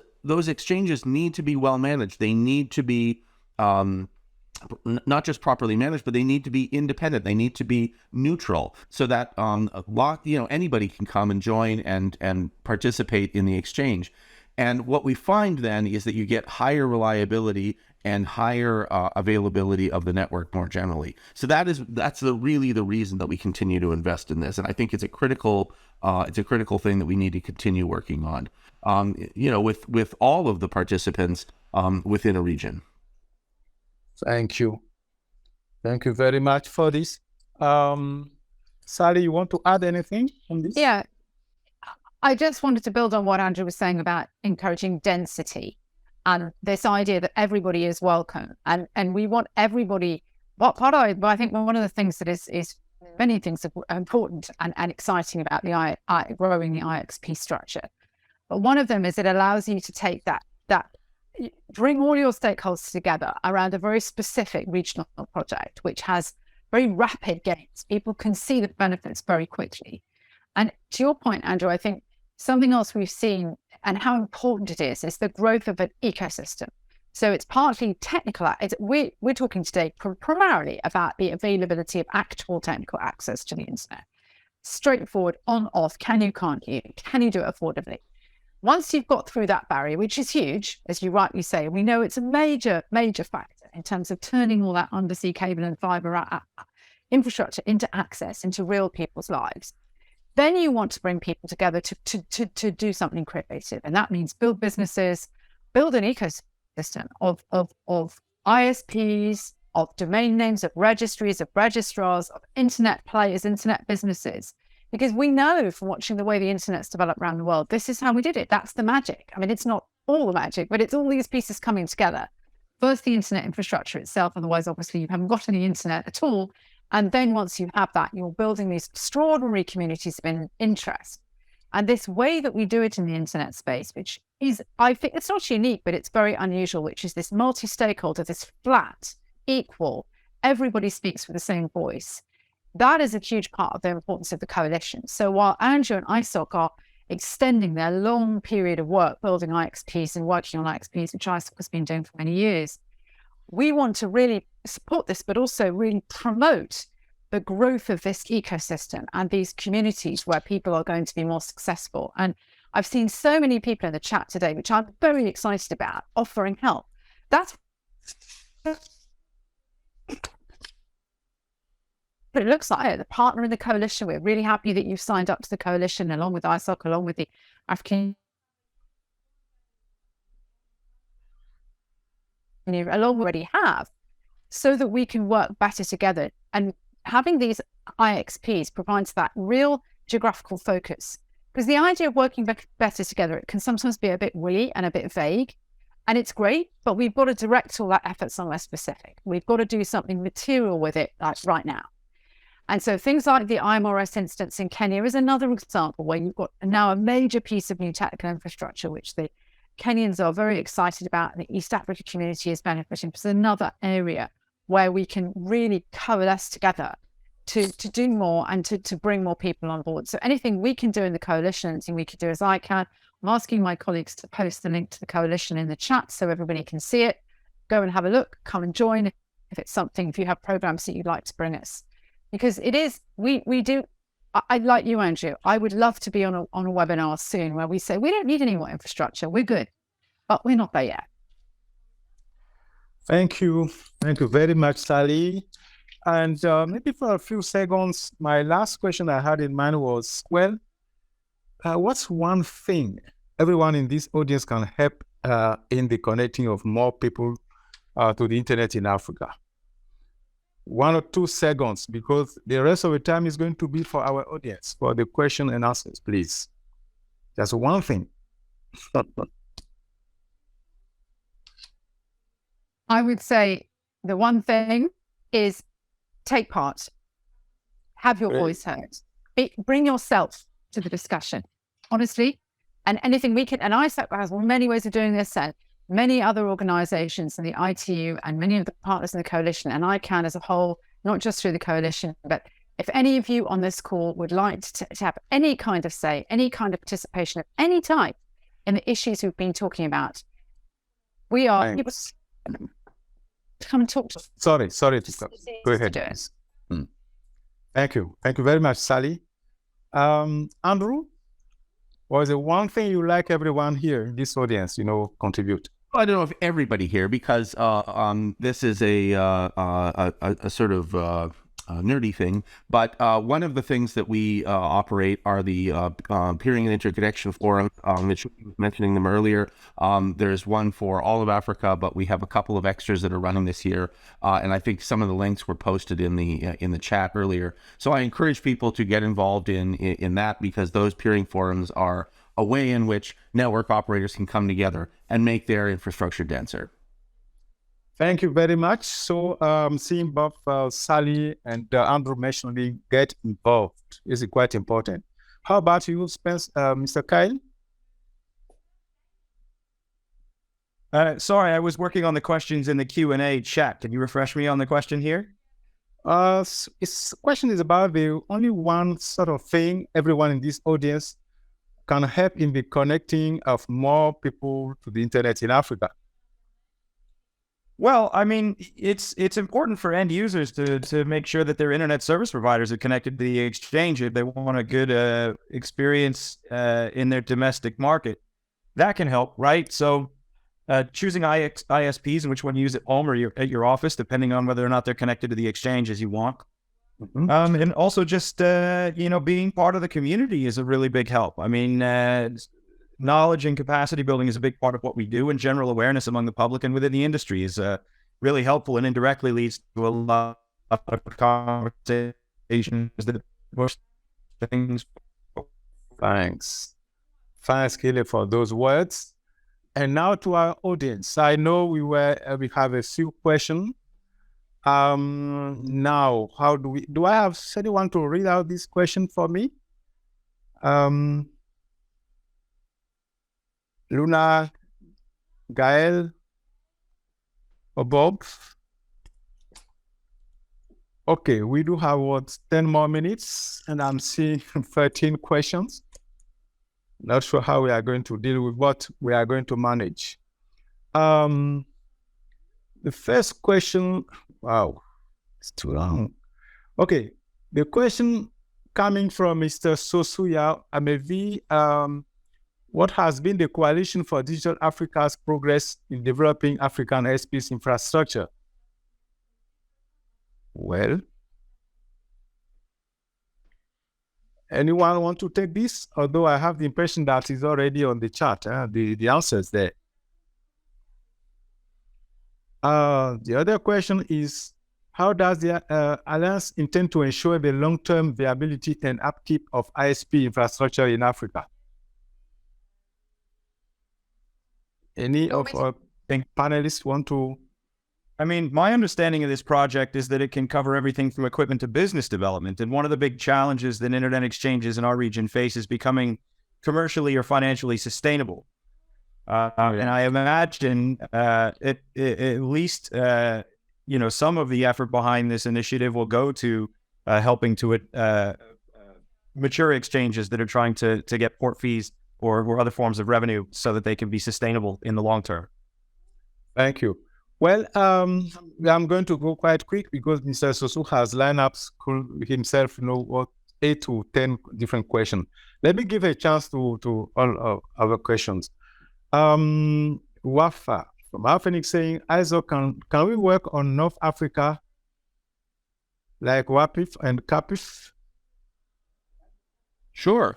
exchanges need to be well managed. They need to be not just properly managed, but they need to be independent. They need to be neutral, so that anybody can come and join and participate in the exchange. And what we find then is that you get higher reliability and higher availability of the network more generally. So that's really the reason that we continue to invest in this. And I think it's a critical thing that we need to continue working on, with all of the participants within a region. Thank you. Thank you very much for this. Sally, you want to add anything on this? Yeah. I just wanted to build on what Andrew was saying about encouraging density and this idea that everybody is welcome. And we want everybody, I think one of the things that is many things are important and exciting about growing the IXP structure. But one of them is it allows you to take that bring all your stakeholders together around a very specific regional project, which has very rapid gains. People can see the benefits very quickly. And to your point, Andrew, I think something else we've seen and how important it is the growth of an ecosystem. So it's partly technical. We're talking today primarily about the availability of actual technical access to the internet. Straightforward, on, off, can you, can't you do it affordably? Once you've got through that barrier, which is huge, as you rightly say, we know it's a major, major factor in terms of turning all that undersea cable and fiber infrastructure into access, into real people's lives. Then you want to bring people together to do something creative. And that means build businesses, build an ecosystem of ISPs, of domain names, of registries, of registrars, of internet players, internet businesses. Because we know from watching the way the internet's developed around the world, this is how we did it. That's the magic. I mean, it's not all the magic, but it's all these pieces coming together. First, the internet infrastructure itself. Otherwise, obviously, you haven't got any internet at all. And then once you have that, you're building these extraordinary communities of interest. And this way that we do it in the internet space, which is, I think it's not unique, but it's very unusual, which is this multi-stakeholder, this flat, equal, everybody speaks with the same voice. That is a huge part of the importance of the coalition. So while Andrew and ISOC are extending their long period of work building IXPs and working on IXPs, which ISOC has been doing for many years, we want to really support this, but also really promote the growth of this ecosystem and these communities where people are going to be more successful. And I've seen so many people in the chat today, which I'm very excited about, offering help. That's what it looks like. The partner in the coalition, we're really happy that you've signed up to the coalition along with ISOC, along with the African already have, so that we can work better together. And having these IXPs provides that real geographical focus. Because the idea of working better together, it can sometimes be a bit woolly and a bit vague. And it's great, but we've got to direct all that effort somewhere specific. We've got to do something material with it, like right now. And so things like the IMRS instance in Kenya is another example where you've got now a major piece of new technical infrastructure, which the Kenyans are very excited about, and the East Africa community is benefiting. It's another area where we can really coalesce together to do more and to bring more people on board. So anything we can do in the coalition, anything we can do as ICANN, I'm asking my colleagues to post the link to the coalition in the chat so everybody can see it. Go and have a look, come and join if it's something, if you have programs that you'd like to bring us. Because it is, we do, I like you, Andrew, I would love to be on a webinar soon where we say, we don't need any more infrastructure, we're good, but we're not there yet. Thank you. Thank you very much, Sally. And maybe for a few seconds, my last question I had in mind was, well, what's one thing everyone in this audience can help in the connecting of more people to the internet in Africa? 1 or 2 seconds, because the rest of the time is going to be for our audience, for the question and answers, please. Just one thing. I would say the one thing is take part, have your voice heard, bring yourself to the discussion, honestly, and anything we can, and ISOC has many ways of doing this, and many other organizations in the ITU and many of the partners in the coalition, and ICANN as a whole, not just through the coalition, but if any of you on this call would like to have any kind of say, any kind of participation of any type in the issues we've been talking about, we are able to come and talk to us. Sorry to stop. Go ahead. Thank you. Thank you very much, Sally. Andrew, was there one thing you like everyone here in this audience, contribute? I don't know if everybody here, because this is a sort of nerdy thing, but one of the things that we operate are the peering and interconnection forum. Michuki was mentioning them earlier. There's one for all of Africa, but we have a couple of extras that are running this year, and I think some of the links were posted in the chat earlier. So I encourage people to get involved in that, because those peering forums are a way in which network operators can come together and make their infrastructure denser. Thank you very much. So seeing both Sally and Andrew mentioning get involved is quite important. How about you, Spence, Mr. Kyle? Sorry, I was working on the questions in the Q&A chat. Can you refresh me on the question here? This question is about the only one sort of thing everyone in this audience can help in the connecting of more people to the internet in Africa. Well, I mean, it's important for end users to make sure that their internet service providers are connected to the exchange if they want a good experience in their domestic market. That can help, right? So choosing ISPs and which one you use at home or at your office, depending on whether or not they're connected to the exchange as you want. Mm-hmm. And also just, being part of the community is a really big help. I mean, knowledge and capacity building is a big part of what we do, and general awareness among the public and within the industry is really helpful and indirectly leads to a lot of conversations that push things. Thanks, Kelly, for those words. And now to our audience. I know we have a few questions. Now, how do I have anyone to read out this question for me? Luna, Gael, or Bob? Okay, we do have 10 more minutes, and I'm seeing 13 questions. Not sure how we are going to deal with what we are going to manage. The first question, wow, it's too long. Okay, the question coming from Mr. Sosuya Amevi, what has been the Coalition for Digital Africa's progress in developing African IXP infrastructure? Well, anyone want to take this? Although I have the impression that it's already on the chat, the answers there. The other question is, how does the Alliance intend to ensure the long-term viability and upkeep of ISP infrastructure in Africa? Any of our panelists want to? I mean, my understanding of this project is that it can cover everything from equipment to business development. And one of the big challenges that internet exchanges in our region face is becoming commercially or financially sustainable. And I imagine at least, some of the effort behind this initiative will go to helping to mature exchanges that are trying to get port fees or other forms of revenue so that they can be sustainable in the long term. Thank you. Well, I'm going to go quite quick because Mr. Sosu has lined up himself, 8 to 10 different questions. Let me give a chance to all our questions. Wafa from Alphenix saying, ISOC, can we work on North Africa like WAPIF and CAPIF? Sure.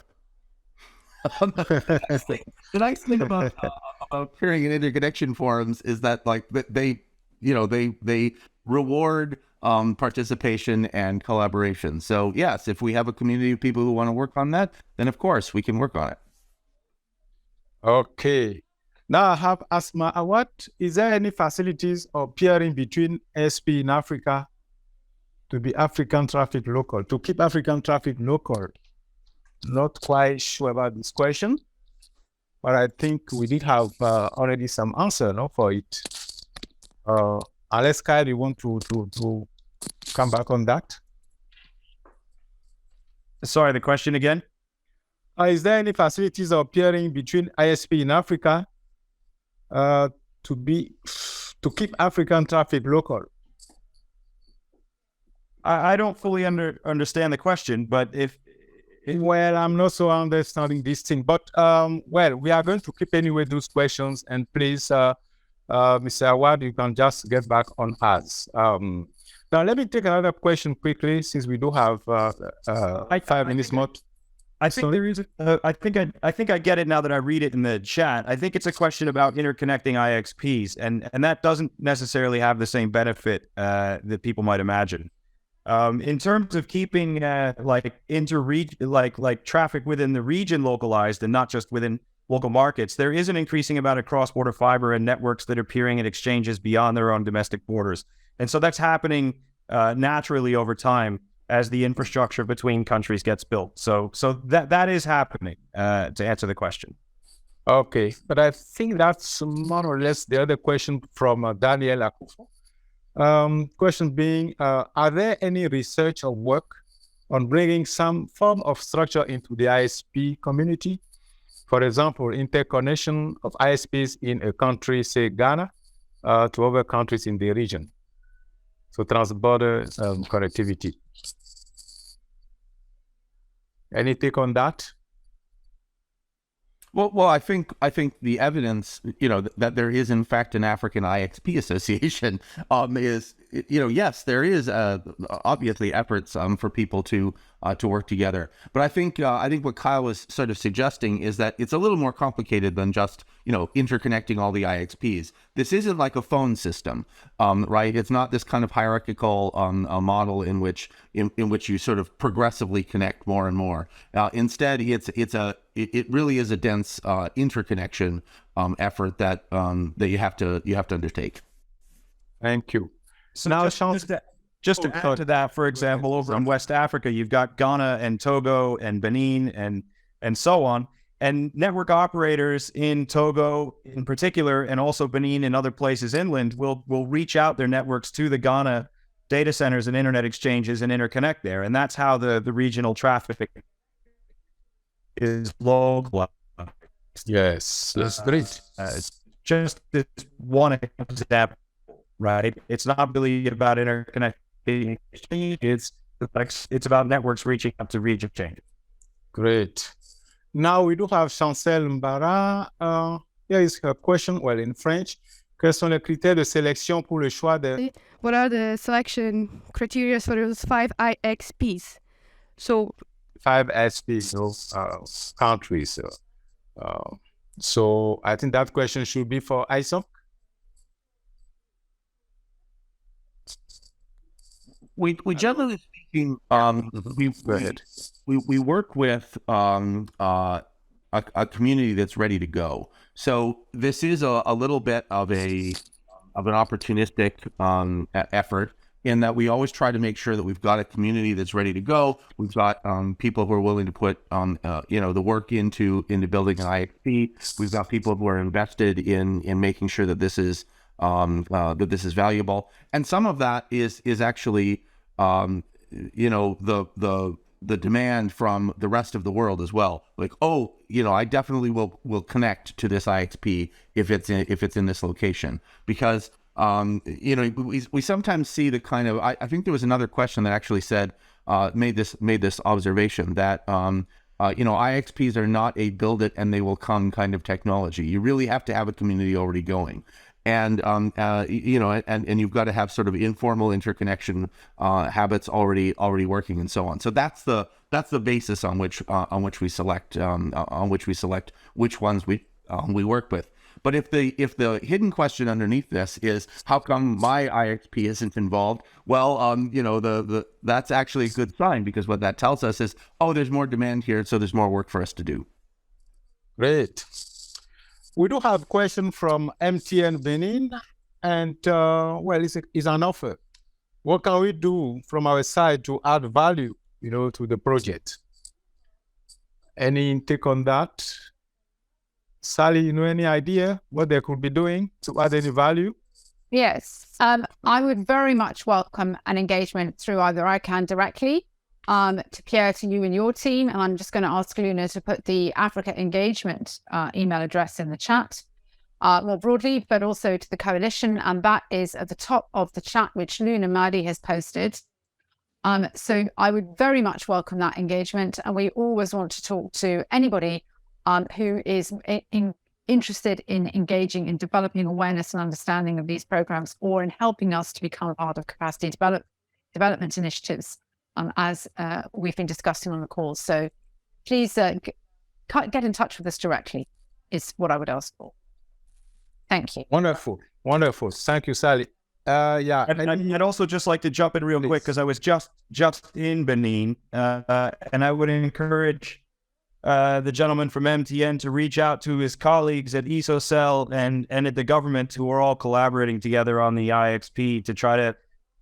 The nice thing about peering and interconnection forums is that they reward participation and collaboration. So yes, if we have a community of people who want to work on that, then of course we can work on it. Okay. Now I have Asma. Is there any facilities or peering between SP in Africa to be African traffic local, to keep African traffic local? Not quite sure about this question, but I think we did have already some answer for it. Unless Kyle, you want to come back on that? Sorry, the question again? Is there any facilities or peering between ISP in Africa to keep African traffic local? I don't fully understand the question, but well, I'm not so understanding this thing, but well, we are going to keep anyway those questions, and please, Mr. Awad, you can just get back on us. Now, let me take another question quickly, since we do have 5 minutes more. I think there is. I think I get it now that I read it in the chat. I think it's a question about interconnecting IXPs, and that doesn't necessarily have the same benefit that people might imagine. In terms of keeping traffic within the region localized and not just within local markets, there is an increasing amount of cross-border fiber and networks that are peering at exchanges beyond their own domestic borders, and so that's happening naturally over time as the infrastructure between countries gets built. So that is happening, to answer the question. Okay, but I think that's more or less the other question from Daniel Akufo. Question being, are there any research or work on bringing some form of structure into the ISP community? For example, interconnection of ISPs in a country, say Ghana, to other countries in the region. So transborder connectivity. Any take on that? Well, I think the evidence, that there is in fact an African IXP association, is, yes, there is obviously efforts for people to work together. But I think what Kyle was sort of suggesting is that it's a little more complicated than just interconnecting all the IXPs. This isn't like a phone system, right? It's not this kind of hierarchical model in which you sort of progressively connect more and more. Instead, it really is a dense interconnection effort that you have to undertake. Thank you. So now, just to add to that, for example, over in West Africa, you've got Ghana and Togo and Benin and so on. And network operators in Togo in particular, and also Benin and other places inland, will reach out their networks to the Ghana data centers and internet exchanges and interconnect there. And that's how the regional traffic is localized. Yes, that's great. Just this one example, right? It's not really about interconnecting exchanges. It's about networks reaching out to region exchanges. Great. Now we do have Chancel Mbara. Here is her question, well, in French. Quels sont les critères de sélection pour le choix de... What are the selection criteria for those 5 IXPs? So 5 ISPs, countries. So I think that question should be for ISOC. We generally speaking, Go ahead. we work with a community that's ready to go. So this is a little bit of an opportunistic effort, in that we always try to make sure that we've got a community that's ready to go. We've got people who are willing to put the work into building an IXP. We've got people who are invested in making sure that this is valuable, and some of that is actually the demand from the rest of the world as well. Like, I definitely will connect to this IXP if it's in this location, because we sometimes see the kind of, I think there was another question that actually said, made this observation that, IXPs are not a build it and they will come kind of technology. You really have to have a community already going. And, and you've got to have sort of informal interconnection, habits already working and so on. So that's the basis on which we select which ones we work with. But if the hidden question underneath this is, how come my IXP isn't involved? Well, that's actually a good sign, because what that tells us is, there's more demand here, so there's more work for us to do. Great. We do have a question from MTN Benin, and it's an offer. What can we do from our side to add value, to the project? Any take on that? Sally, any idea what they could be doing to add any value? Yes, I would very much welcome an engagement through either ICANN directly, to Pierre, to you and your team. And I'm just going to ask Luna to put the Africa engagement email address in the chat more broadly, but also to the coalition. And that is at the top of the chat, which Luna Madi has posted. So I would very much welcome that engagement. And we always want to talk to anybody who is interested in engaging in developing awareness and understanding of these programs, or in helping us to become a part of capacity development initiatives, as we've been discussing on the call. So please get in touch with us directly, is what I would ask for. Thank you. Wonderful. Thank you, Sally. I'd also just like to jump in real quick, because I was just in Benin, and I would encourage the gentleman from MTN to reach out to his colleagues at ISOC and at the government, who are all collaborating together on the IXP to try to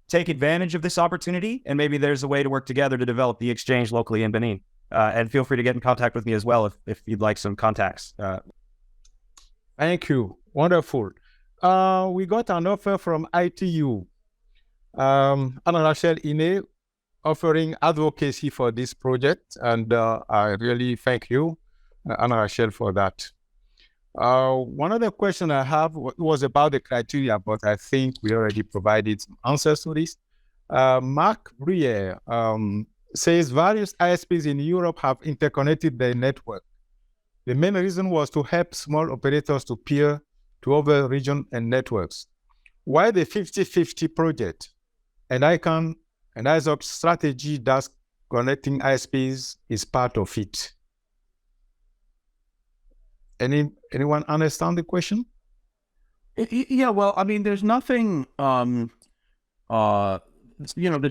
take advantage of this opportunity. And maybe there's a way to work together to develop the exchange locally in Benin. And feel free to get in contact with me as well if you'd like some contacts. Thank you. Wonderful. We got an offer from ITU, Anna-Rachel Ine, offering advocacy for this project, and I really thank you, Anna-Rachel, for that. One other question I have was about the criteria, but I think we already provided some answers to this. Mark Briere says various ISPs in Europe have interconnected their network. The main reason was to help small operators to peer to other regions and networks. Why the 50-50 project? And ICANN and ISOC strategy does connecting ISPs is part of it. Anyone understand the question? Yeah, well, I mean, there's nothing, there's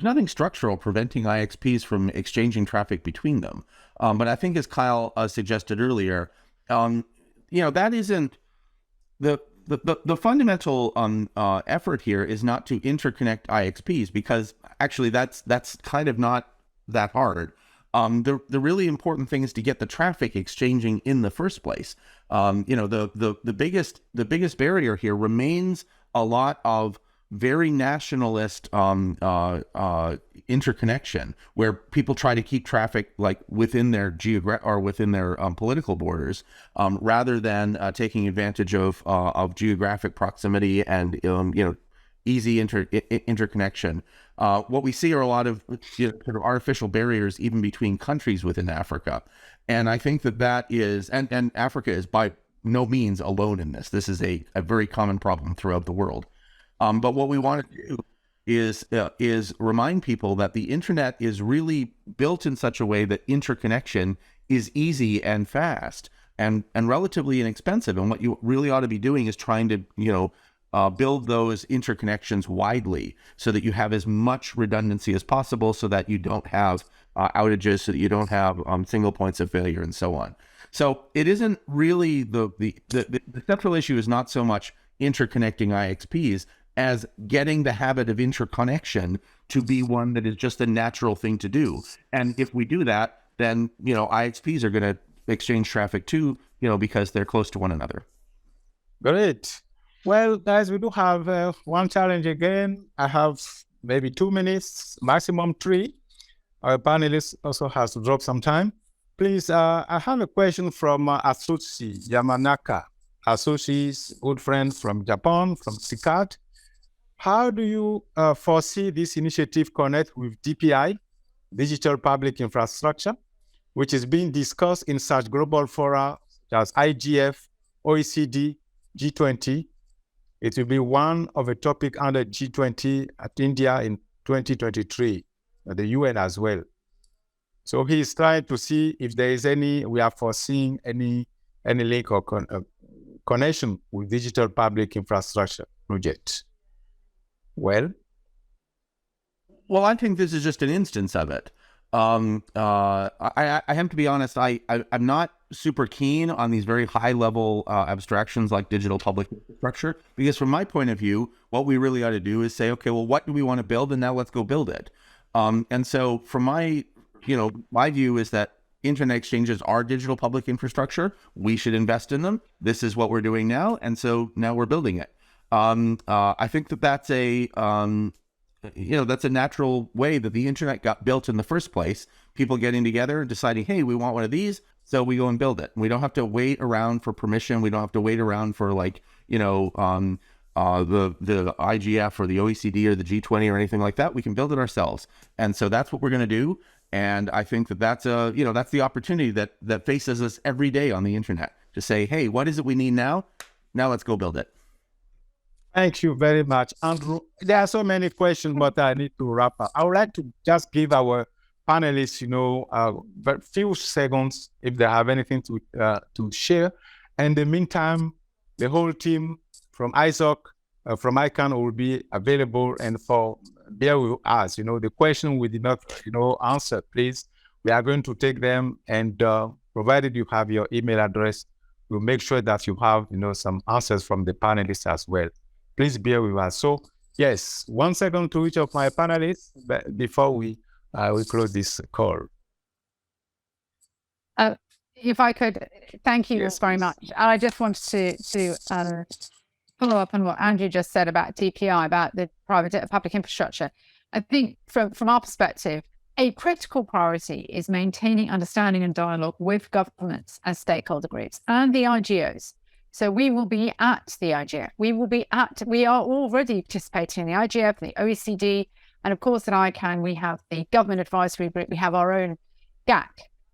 nothing structural preventing IXPs from exchanging traffic between them. But I think, as Kyle suggested earlier, that isn't the fundamental effort here is not to interconnect IXPs, because actually that's kind of not that hard. The really important thing is to get the traffic exchanging in the first place. The biggest barrier here remains a lot of very nationalist interconnection, where people try to keep traffic like within their political borders, rather than taking advantage of geographic proximity and easy interconnection. What we see are a lot of sort of artificial barriers even between countries within Africa, and I think that is and Africa is by no means alone in this. This is a very common problem throughout the world. But what we want to do is remind people that the internet is really built in such a way that interconnection is easy and fast and relatively inexpensive. And what you really ought to be doing is trying to, build those interconnections widely so that you have as much redundancy as possible, so that you don't have outages, so that you don't have single points of failure, and so on. So it isn't really the central issue is not so much interconnecting IXPs as getting the habit of interconnection to be one that is just a natural thing to do. And if we do that, then, IXPs are going to exchange traffic too, because they're close to one another. Great. Well, guys, we do have one challenge again. I have maybe 2 minutes, maximum 3. Our panelist also has to drop some time. Please, I have a question from Asushi Yamanaka. Asushi is a good friend from Japan, from CICAD. How do you foresee this initiative connect with DPI, Digital Public Infrastructure, which is being discussed in such global fora as IGF, OECD, G20? It will be one of the topic under G20 at India in 2023, the UN as well. So he is trying to see if there is we are foreseeing any link or connection with digital public infrastructure project. Well, I think this is just an instance of it. I have to be honest, I'm not super keen on these very high level abstractions like digital public infrastructure, because from my point of view, what we really ought to do is say, okay, well, what do we want to build? And now let's go build it. And so from my view is that internet exchanges are digital public infrastructure. We should invest in them. This is what we're doing now. And so now we're building it. I think that's that's a natural way that the internet got built in the first place. People getting together and deciding, hey, we want one of these, so we go and build it. We don't have to wait around for permission. We don't have to wait around for the IGF or the OECD or the G20 or anything like that. We can build it ourselves. And so that's what we're going to do. And I think that's the opportunity that faces us every day on the internet, to say, hey, what is it we need now? Now let's go build it. Thank you very much, Andrew. There are so many questions, but I need to wrap up. I would like to just give our panelists, a few seconds if they have anything to share. And in the meantime, the whole team from ISOC, from ICANN will be available. And for Pierre will ask, the question we did not, answer, please, we are going to take them, and provided you have your email address, we'll make sure that you have, some answers from the panelists as well. Please bear with us. So, yes, 1 second to each of my panelists before we close this call. If I could, thank you very much. I just wanted to follow up on what Andrew just said about DPI, about the private public infrastructure. I think from our perspective, a critical priority is maintaining understanding and dialogue with governments and stakeholder groups and the IGOs. So we will be at the IGF. We are already participating in the IGF, the OECD, and of course at ICANN we have the Government Advisory Group. We have our own GAC,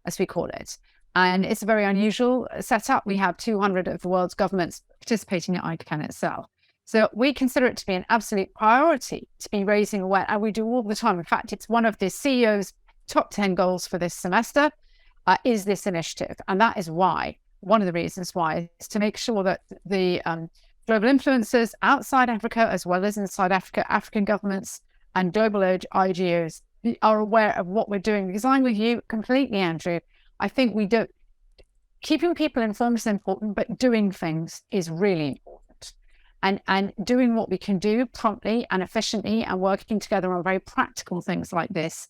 as we call it. And it's a very unusual setup. We have 200 of the world's governments participating at ICANN itself. So we consider it to be an absolute priority to be raising awareness, and we do all the time. In fact, it's one of the CEO's top 10 goals for this semester, is this initiative. And that is why, one of the reasons why, is to make sure that the global influencers outside Africa, as well as inside Africa, African governments and global IGOs are aware of what we're doing. Because I'm with you completely, Andrew. I think keeping people informed is important, but doing things is really important. And doing what we can do promptly and efficiently and working together on very practical things like this.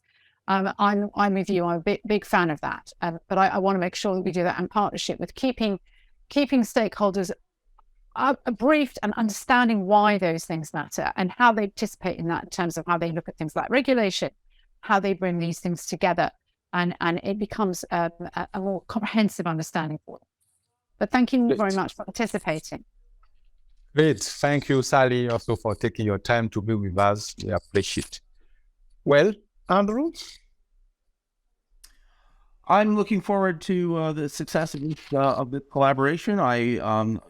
I'm with you. I'm a big fan of that. But I want to make sure that we do that in partnership with keeping stakeholders briefed and understanding why those things matter and how they participate in that in terms of how they look at things like regulation, how they bring these things together, and it becomes a more comprehensive understanding for them. But thank you very much for participating. Great. Thank you, Sally, also for taking your time to be with us. We appreciate it. Well, Andrew? I'm looking forward to the success of the collaboration.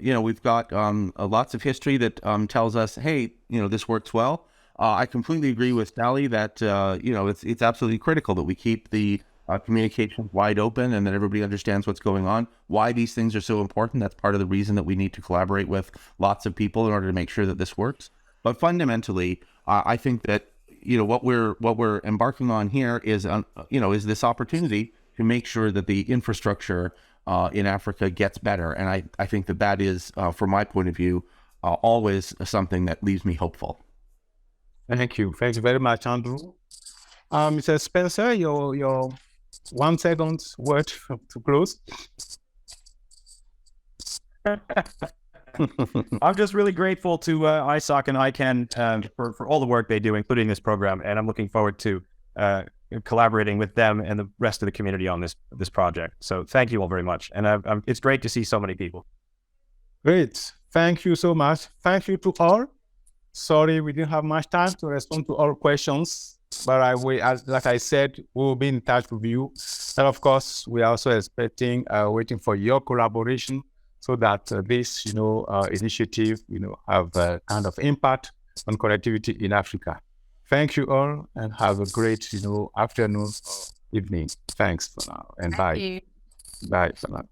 We've got lots of history that tells us, hey, this works well. I completely agree with Sally that it's absolutely critical that we keep the communication wide open and that everybody understands what's going on, why these things are so important. That's part of the reason that we need to collaborate with lots of people in order to make sure that this works. But fundamentally, I think that, what we're embarking on here is, is this opportunity to make sure that the infrastructure in Africa gets better. And I think that is, from my point of view, always something that leaves me hopeful. Thank you. Thank you very much, Andrew. Mr. Spencer, your 1 second word to close. I'm just really grateful to ISOC and ICANN for all the work they do, including this program, and I'm looking forward to collaborating with them and the rest of the community on this project. So thank you all very much, and it's great to see so many people. Great. Thank you so much. Thank you to all. Sorry, we didn't have much time to respond to all questions, but like I said, we will be in touch with you. And of course, we are also expecting, waiting for your collaboration so that this, initiative, have a kind of impact on connectivity in Africa. Thank you all, and have a great, afternoon, evening. Thanks for now, and bye. you. Bye for now.